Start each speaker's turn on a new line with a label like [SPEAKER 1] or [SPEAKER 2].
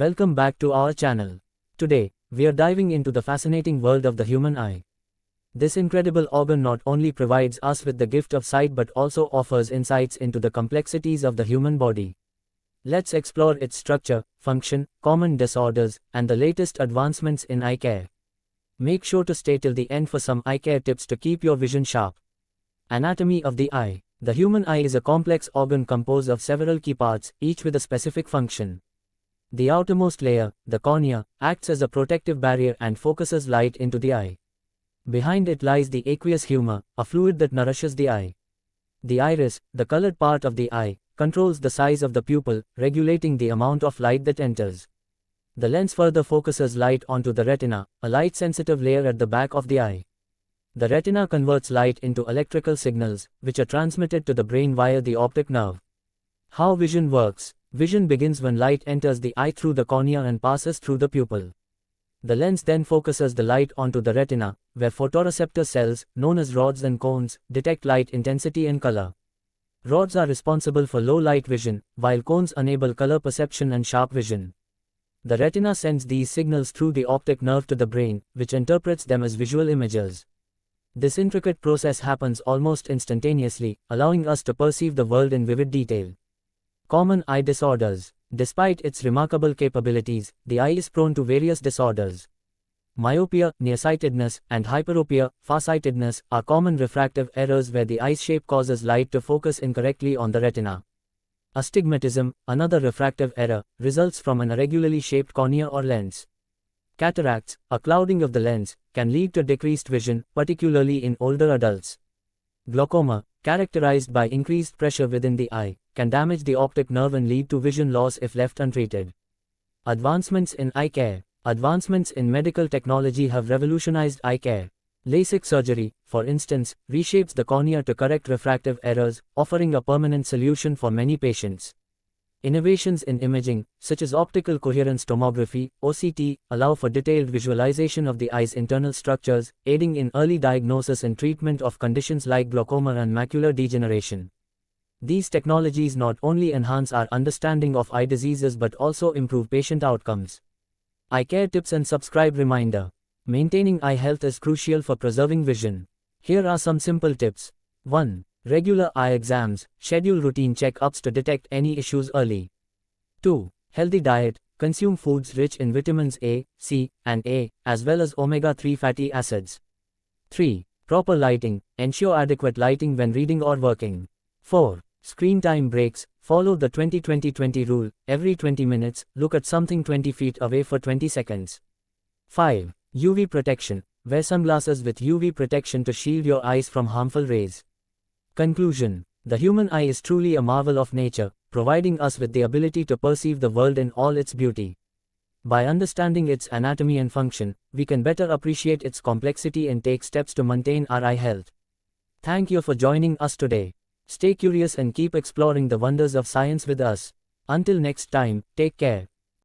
[SPEAKER 1] Welcome back to our channel. Today, we are diving into the fascinating world of the human eye. This incredible organ not only provides us with the gift of sight but also offers insights into the complexities of the human body. Let's explore its structure, function, common disorders, and the latest advancements in eye care. Make sure to stay till the end for some eye care tips to keep your vision sharp. Anatomy of the eye. The human eye is a complex organ composed of several key parts, each with a specific function. The outermost layer, the cornea, acts as a protective barrier and focuses light into the eye. Behind it lies the aqueous humor, a fluid that nourishes the eye. The iris, the colored part of the eye, controls the size of the pupil, regulating the amount of light that enters. The lens further focuses light onto the retina, a light-sensitive layer at the back of the eye. The retina converts light into electrical signals, which are transmitted to the brain via the optic nerve. How vision works. Vision begins when light enters the eye through the cornea and passes through the pupil. The lens then focuses the light onto the retina, where photoreceptor cells, known as rods and cones, detect light intensity and color. Rods are responsible for low light vision, while cones enable color perception and sharp vision. The retina sends these signals through the optic nerve to the brain, which interprets them as visual images. This intricate process happens almost instantaneously, allowing us to perceive the world in vivid detail. Common eye disorders. Despite its remarkable capabilities, the eye is prone to various disorders. Myopia, nearsightedness, and hyperopia, farsightedness, are common refractive errors where the eye's shape causes light to focus incorrectly on the retina. Astigmatism, another refractive error, results from an irregularly shaped cornea or lens. Cataracts, a clouding of the lens, can lead to decreased vision, particularly in older adults. Glaucoma, characterized by increased pressure within the eye, can damage the optic nerve and lead to vision loss if left untreated. Advancements in eye care. Advancements in medical technology have revolutionized eye care. LASIK surgery, for instance, reshapes the cornea to correct refractive errors, offering a permanent solution for many patients. Innovations in imaging, such as optical coherence tomography, OCT, allow for detailed visualization of the eye's internal structures, aiding in early diagnosis and treatment of conditions like glaucoma and macular degeneration. These technologies not only enhance our understanding of eye diseases but also improve patient outcomes. Eye care tips and subscribe reminder. Maintaining eye health is crucial for preserving vision. Here are some simple tips. 1. Regular eye exams. Schedule routine check-ups to detect any issues early. 2. Healthy diet. Consume foods rich in vitamins A, C, and A, as well as omega-3 fatty acids. 3. Proper lighting. Ensure adequate lighting when reading or working. 4. Screen time breaks. Follow the 20-20-20 rule. Every 20 minutes, look at something 20 feet away for 20 seconds. 5. UV protection. Wear sunglasses with UV protection to shield your eyes from harmful rays. Conclusion. The human eye is truly a marvel of nature, providing us with the ability to perceive the world in all its beauty. By understanding its anatomy and function, we can better appreciate its complexity and take steps to maintain our eye health. Thank you for joining us today. Stay curious and keep exploring the wonders of science with us. Until next time, take care.